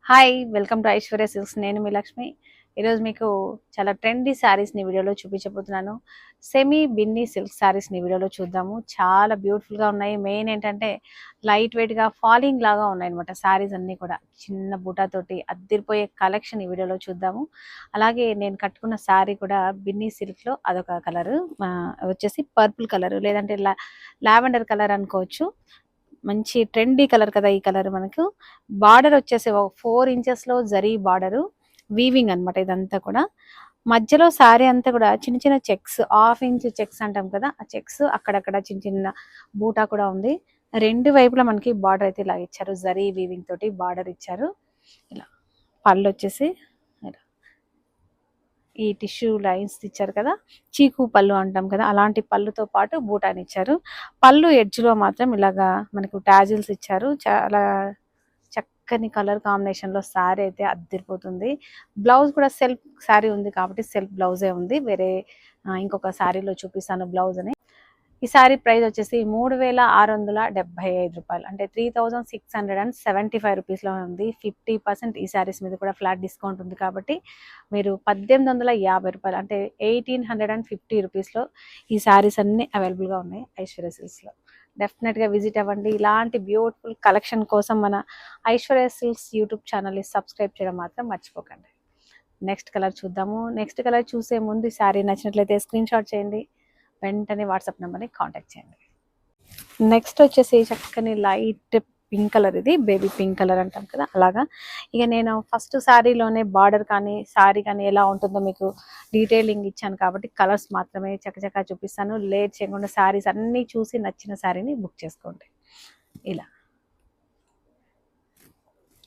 Hi welcome to Aishwarya silks. నేను మీ లక్ష్మి. ఈరోజు మీకు చాలా ట్రెండీ శారీస్ని వీడియోలో చూపించబోతున్నాను. సెమీ బిన్నీ సిల్క్ శారీస్ని వీడియోలో చూద్దాము. చాలా బ్యూటిఫుల్గా ఉన్నాయి. మెయిన్ ఏంటంటే లైట్ వెయిట్గా ఫాలింగ్ లాగా ఉన్నాయి అనమాట శారీస్ అన్నీ కూడా. చిన్న బూటాతోటి అద్దిరిపోయే కలెక్షన్ ఈ వీడియోలో చూద్దాము. అలాగే నేను కట్టుకున్న శారీ కూడా బిన్నీ సిల్క్లో అదొక కలరు, వచ్చేసి పర్పుల్ కలరు, లేదంటే లావెండర్ కలర్ అనుకోవచ్చు. మంచి ట్రెండీ కలర్ కదా ఈ కలర్. మనకు బార్డర్ వచ్చేసి 4 ఇంచెస్లో జరీ బార్డరు, వీవింగ్ అనమాట ఇదంతా కూడా. మధ్యలో శారీ అంతా కూడా చిన్న చిన్న చెక్స్, 1/2 ఇంచ్ చెక్స్ అంటాం కదా, ఆ చెక్స్ అక్కడక్కడ చిన్న చిన్న బూటా కూడా ఉంది. రెండు వైపులా మనకి బార్డర్ అయితే ఇలా ఇచ్చారు, జరీ వీవింగ్ తోటి బార్డర్ ఇచ్చారు. ఇలా పళ్ళు వచ్చేసి ఈ టిష్యూ లైన్స్ ఇచ్చారు కదా, చీకు పళ్ళు అంటాం కదా, అలాంటి పళ్ళుతో పాటు బూటాని ఇచ్చారు. పళ్ళు ఎడ్జ్లో మాత్రం ఇలాగా మనకు టాజిల్స్ ఇచ్చారు. చాలా చక్కని కలర్ కాంబినేషన్లో శారీ అయితే అద్దరిపోతుంది. బ్లౌజ్ కూడా సెల్ఫ్ శారీ ఉంది కాబట్టి సెల్ఫ్ బ్లౌజే ఉంది. వేరే ఇంకొక శారీలో చూపిస్తాను బ్లౌజ్ అని. ఈ శారీ ప్రైస్ వచ్చేసి 3675 రూపాయలు, అంటే 3675 రూపీస్లో ఉంది. 50% ఈ శారీస్ మీద కూడా ఫ్లాట్ డిస్కౌంట్ ఉంది కాబట్టి మీరు 1850 రూపాయలు, అంటే 1850 రూపీస్లో ఈ శారీస్ అన్నీ అవైలబుల్గా ఉన్నాయి ఐశ్వర్య సిల్క్స్లో. డెఫినెట్గా విజిట్ అవ్వండి. ఇలాంటి బ్యూటిఫుల్ కలెక్షన్ కోసం మన ఐశ్వర్య సిల్క్స్ యూట్యూబ్ ఛానల్ని సబ్స్క్రైబ్ చేయడం మాత్రం మర్చిపోకండి. నెక్స్ట్ కలర్ చూద్దాము. నెక్స్ట్ కలర్ చూసే ముందు ఈ శారీ నచ్చినట్లయితే స్క్రీన్ షాట్ చేయండి, వెంటనే వాట్సాప్ నెంబర్ని కాంటాక్ట్ చేయండి. నెక్స్ట్ వచ్చేసి చక్కని లైట్ పింక్ కలర్, ఇది బేబీ పింక్ కలర్ అంటాం కదా అలాగా. ఇక నేను ఫస్ట్ శారీలోనే బార్డర్ కానీ శారీ కానీ ఎలా ఉంటుందో మీకు డీటెయిలింగ్ ఇచ్చాను కాబట్టి కలర్స్ మాత్రమే చక్కచక్క చూపిస్తాను. లేట్ చేయకుండా శారీస్ అన్నీ చూసి నచ్చిన శారీని బుక్ చేసుకోండి. ఇలా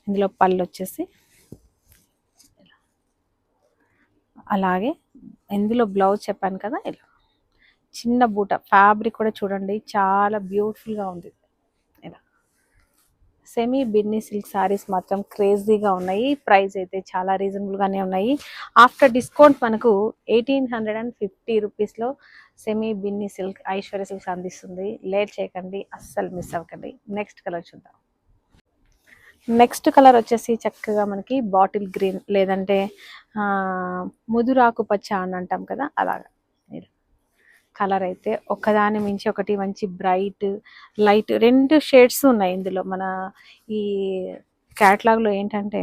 ఇందులో పళ్ళు వచ్చేసి అలాగే, ఇందులో బ్లౌజ్ చెప్పాను కదా, ఇలా చిన్న బూట. ఫ్యాబ్రిక్ కూడా చూడండి చాలా బ్యూటిఫుల్గా ఉంది. ఇలా సెమీ బిన్నీ సిల్క్ శారీస్ మాత్రం క్రేజీగా ఉన్నాయి. ప్రైస్ అయితే చాలా రీజనబుల్గానే ఉన్నాయి. ఆఫ్టర్ డిస్కౌంట్ మనకు 1850 రూపీస్లో semi Binny silk Aishwarya silks అందిస్తుంది. లేట్ చేయకండి, అస్సలు మిస్ అవ్వకండి. నెక్స్ట్ కలర్ చూద్దాం. నెక్స్ట్ కలర్ వచ్చేసి చక్కగా మనకి బాటిల్ గ్రీన్, లేదంటే ముదురాకు పచ్చ అని అంటాం కదా అలాగా. కలర్ అయితే ఒకదాని మించి ఒకటి మంచి బ్రైట్ లైట్, రెండు షేడ్స్ ఉన్నాయి ఇందులో. మన ఈ క్యాటలాగ్లో ఏంటంటే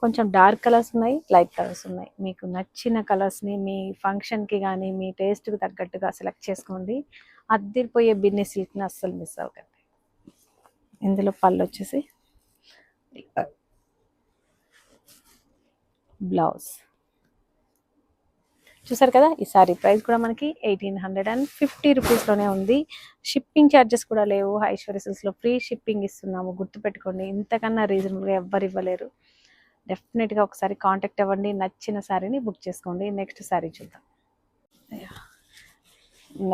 కొంచెం డార్క్ కలర్స్ ఉన్నాయి, లైట్ కలర్స్ ఉన్నాయి. మీకు నచ్చిన కలర్స్ని మీ ఫంక్షన్కి కానీ మీ టేస్ట్కి తగ్గట్టుగా సెలెక్ట్ చేసుకోండి. అద్దరిపోయే బిన్నీ సిల్క్ని అస్సలు మిస్ అవ్వకండి. ఇందులో పళ్ళు వచ్చేసి బ్లౌజ్ చూసారు కదా. ఈ సారీ ప్రైస్ కూడా మనకి 1850 రూపీస్లోనే ఉంది. షిప్పింగ్ ఛార్జెస్ కూడా లేవు. ఐశ్వర్య సిల్క్స్లో ఫ్రీ షిప్పింగ్ ఇస్తున్నాము, గుర్తుపెట్టుకోండి. ఇంతకన్నా రీజనబుల్గా ఎవ్వరు ఇవ్వలేరు. డెఫినెట్గా ఒకసారి కాంటాక్ట్ అవ్వండి, నచ్చిన శారీని బుక్ చేసుకోండి. నెక్స్ట్ శారీ చూద్దాం.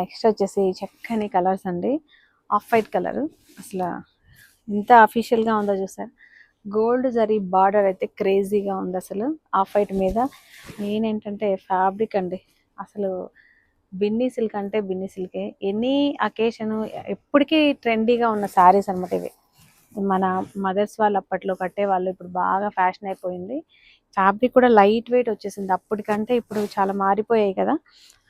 నెక్స్ట్ వచ్చేసి చక్కని కలర్స్ అండి. ఆఫ్ వైట్ కలరు, అసలు ఇంత అఫీషియల్గా ఉందో చూసారు. గోల్డ్ జరీ బార్డర్ అయితే క్రేజీగా ఉంది అసలు ఆఫ్ వైట్ మీద. మెయిన్ ఏంటంటే ఫ్యాబ్రిక్ అండి, అసలు బిన్నీ సిల్క్ అంటే బిన్నీ సిల్కే. ఎనీ అకేషన్ ఎప్పటికీ ట్రెండీగా ఉన్న శారీస్ అనమాట ఇవి. మన మదర్స్ వాళ్ళు అప్పట్లో కట్టే వాళ్ళు, ఇప్పుడు బాగా ఫ్యాషన్ అయిపోయింది. ఫ్యాబ్రిక్ కూడా లైట్ వెయిట్ వచ్చేసింది. అప్పటికంటే ఇప్పుడు చాలా మారిపోయాయి కదా,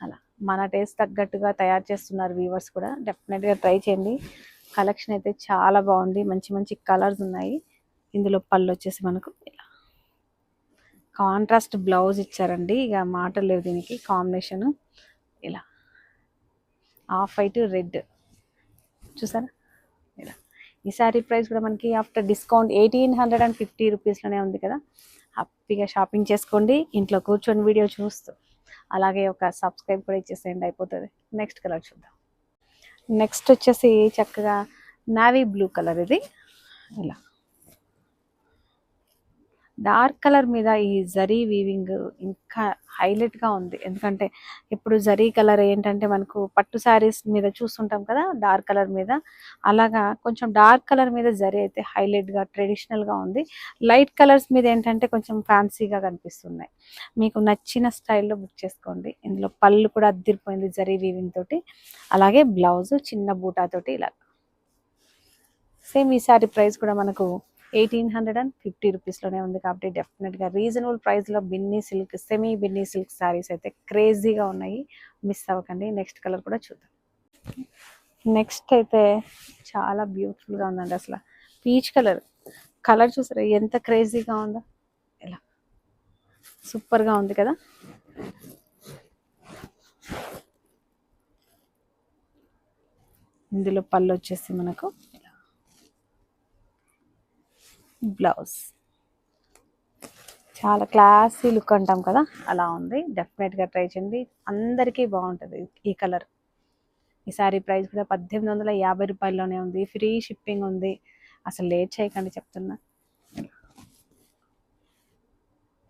అలా మన టేస్ట్ తగ్గట్టుగా తయారు చేస్తున్నారు వీవర్స్ కూడా. డెఫినెట్గా ట్రై చేయండి. కలెక్షన్ అయితే చాలా బాగుంది, మంచి మంచి కలర్స్ ఉన్నాయి. ఇందులో పళ్ళు వచ్చేసి మనకు ఇలా కాంట్రాస్ట్ బ్లౌజ్ ఇచ్చారండి. ఇక మాటలు లేవు దీనికి, కాంబినేషను ఇలా ఆఫ్ వైట్ రెడ్ చూసారా. ఇలా ఈ శారీ ప్రైస్ కూడా మనకి ఆఫ్టర్ డిస్కౌంట్ 1850 రూపీస్లోనే ఉంది కదా. హ్యాపీగా షాపింగ్ చేసుకోండి, ఇంట్లో కూర్చొని వీడియో చూస్తూ. అలాగే ఒక సబ్స్క్రైబ్ కూడా ఇచ్చేసేయండి, అయిపోతుంది. నెక్స్ట్ కలర్ చూద్దాం. నెక్స్ట్ వచ్చేసి చక్కగా నావీ బ్లూ కలర్, ఇది ఇలా డార్క్ కలర్ మీద ఈ జరీ వీవింగ్ ఇంకా హైలైట్గా ఉంది. ఎందుకంటే ఇప్పుడు జరీ కలర్ ఏంటంటే మనకు పట్టు శారీస్ మీద చూస్తుంటాం కదా డార్క్ కలర్ మీద, అలాగా కొంచెం డార్క్ కలర్ మీద జరీ అయితే హైలైట్గా ట్రెడిషనల్గా ఉంది. లైట్ కలర్స్ మీద ఏంటంటే కొంచెం ఫ్యాన్సీగా కనిపిస్తున్నాయి. మీకు నచ్చిన స్టైల్లో బుక్ చేసుకోండి. ఇందులో పళ్ళు కూడా అద్దిరిపోయింది జరీ వీవింగ్ తోటి. అలాగే బ్లౌజ్ చిన్న బూటాతోటి ఇలా. సేమ్ ఈ శారీ ప్రైస్ కూడా మనకు 1850 రూపీస్లోనే ఉంది. కాబట్టి డెఫినెట్గా రీజనబుల్ ప్రైస్లో Binny silk, semi Binny silk saris అయితే క్రేజీగా ఉన్నాయి. మిస్ అవ్వకండి. నెక్స్ట్ కలర్ కూడా చూద్దాం. నెక్స్ట్ అయితే చాలా బ్యూటిఫుల్గా ఉందండి. అసలు పీచ్ కలర్ చూసారా ఎంత క్రేజీగా ఉందో, ఇలా సూపర్గా ఉంది కదా. ఇందులో పళ్ళు వచ్చేసి మనకు బ్లౌజ్ చాలా క్లాసీ లుక్ అంటాం కదా, అలా ఉంది. డెఫినెట్గా ట్రై చేయండి, అందరికీ బాగుంటుంది ఈ కలర్. ఈ సారీ ప్రైస్ కూడా 1850 రూపాయల్లోనే ఉంది. ఫ్రీ షిప్పింగ్ ఉంది. అసలు లేట్ చేయకండి చెప్తున్నా.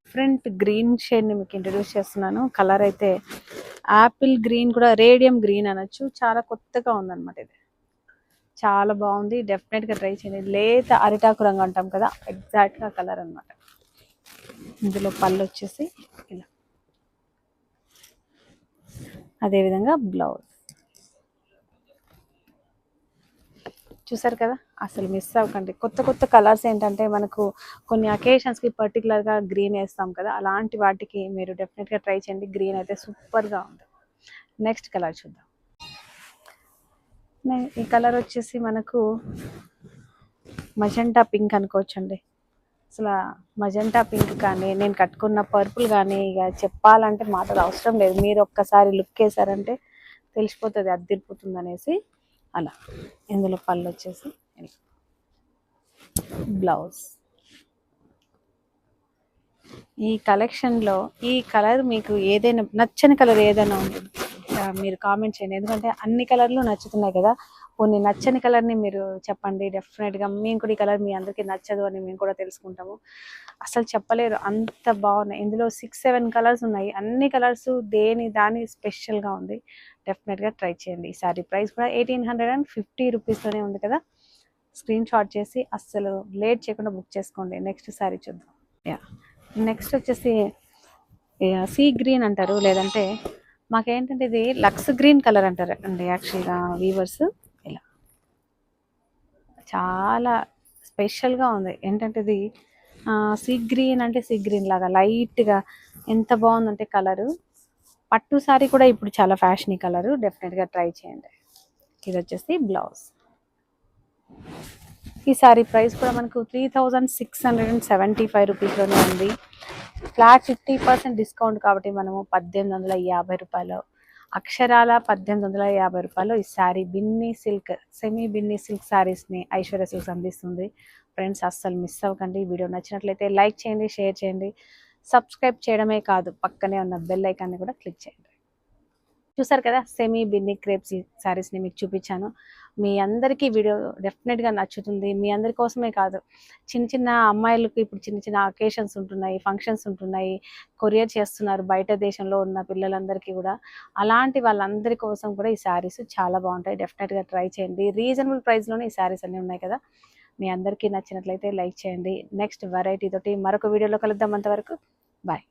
డిఫరెంట్ గ్రీన్ షేడ్ని మీకు ఇంట్రడ్యూస్ చేస్తున్నాను. కలర్ అయితే యాపిల్ గ్రీన్, కూడా రేడియం గ్రీన్ అనొచ్చు. చాలా కొత్తగా ఉందన్నమాట. ఇది చాలా బాగుంది. డెఫినెట్గా ట్రై చేయండి. లేత అరిటాకు రంగు అంటాం కదా, ఎగ్జాక్ట్గా కలర్ అనమాట. ఇందులో పళ్ళు వచ్చేసి ఇలా, అదేవిధంగా బ్లౌజ్ చూసారు కదా. అసలు మిస్ అవ్వకండి. కొత్త కలర్స్ ఏంటంటే మనకు కొన్ని అకేషన్స్కి పర్టికులర్గా గ్రీన్ వేస్తాం కదా, అలాంటి వాటికి మీరు డెఫినెట్గా ట్రై చేయండి. గ్రీన్ అయితే సూపర్గా ఉంది. నెక్స్ట్ కలర్ చూద్దాం. ఈ కలర్ వచ్చేసి మనకు మజెంటా పింక్ అనుకోవచ్చండి. అసలు మజెంటా పింక్ కానీ, నేను కట్టుకున్న పర్పుల్ కానీ, ఇక చెప్పాలంటే మాటలు అవసరం లేదు. మీరు ఒక్కసారి లుక్ వేసారంటే తెలిసిపోతుంది, అద్దరిపోతుంది అనేసి. అలా ఇందులో పళ్ళు వచ్చేసి బ్లౌజ్. ఈ కలెక్షన్లో ఈ కలర్ మీకు ఏదైనా నచ్చని కలర్ ఏదైనా ఉంటుంది, మీరు కామెంట్ చేయండి. ఎందుకంటే అన్ని కలర్లు నచ్చుతున్నాయి కదా, కొన్ని నచ్చని కలర్ని మీరు చెప్పండి. డెఫినెట్గా మేము కూడా ఈ కలర్ మీ అందరికీ నచ్చదు అని మేము కూడా తెలుసుకుంటాము. అసలు చెప్పలేరు, అంత బాగున్నాయి. ఇందులో 6-7 కలర్స్ ఉన్నాయి. అన్ని కలర్స్ దాని స్పెషల్గా ఉంది. డెఫినెట్గా ట్రై చేయండి. ఈ సారీ ప్రైస్ కూడా 1850 రూపీస్లోనే ఉంది కదా. స్క్రీన్ షాట్ చేసి అస్సలు లేట్ చేయకుండా బుక్ చేసుకోండి. నెక్స్ట్ సారీ చూద్దాం. నెక్స్ట్ వచ్చేసి సీ గ్రీన్ అంటారు, లేదంటే మాకేంటంటే ఇది లక్స్ గ్రీన్ కలర్ అంటారు అండి యాక్చువల్గా వీవర్స్. ఇలా చాలా స్పెషల్గా ఉంది. ఏంటంటే ఇది సీ గ్రీన్, అంటే సీ గ్రీన్ లాగా లైట్గా ఎంత బాగుందంటే కలరు. పట్టు సారీ కూడా ఇప్పుడు చాలా ఫ్యాషన్ ఈ కలరు. డెఫినెట్గా ట్రై చేయండి. ఇది వచ్చేసి బ్లౌజ్. ఈ సారీ ప్రైస్ కూడా మనకు 3675 రూపీస్లోనే ఉంది. ఫ్లాట్ 50% డిస్కౌంట్ కాబట్టి మనము 1850 రూపాయలు, అక్షరాల 1850 రూపాయలు ఈ saree Binny silk, semi Binny silk శారీస్ని ఐశ్వర్య సిల్క్స్ అందిస్తుంది. ఫ్రెండ్స్ అస్సలు మిస్ అవ్వకండి. వీడియో నచ్చినట్లయితే లైక్ చేయండి, షేర్ చేయండి, సబ్స్క్రైబ్ చేయడమే కాదు పక్కనే ఉన్న బెల్ ఐకాన్ని కూడా క్లిక్ చేయండి. చూసారు కదా, సెమీ బిన్నీ క్రేప్ సిల్క్ శారీస్ని మీకు చూపించాను. మీ అందరికీ వీడియో డెఫినెట్గా నచ్చుతుంది. మీ అందరి కోసమే కాదు, చిన్న అమ్మాయిలకు ఇప్పుడు చిన్న అకేషన్స్ ఉంటున్నాయి, ఫంక్షన్స్ ఉంటున్నాయి, కొరియర్ చేస్తున్నారు బయట దేశంలో ఉన్న పిల్లలందరికీ కూడా. అలాంటి వాళ్ళందరి కోసం కూడా ఈ శారీస్ చాలా బాగుంటాయి. డెఫినెట్గా ట్రై చేయండి. రీజనబుల్ ప్రైస్లోనే ఈ శారీస్ అన్నీ ఉన్నాయి కదా. మీ అందరికీ నచ్చినట్లయితే లైక్ చేయండి. నెక్స్ట్ వెరైటీ తోటి మరొక వీడియోలో కలుద్దాం. అంతవరకు బాయ్.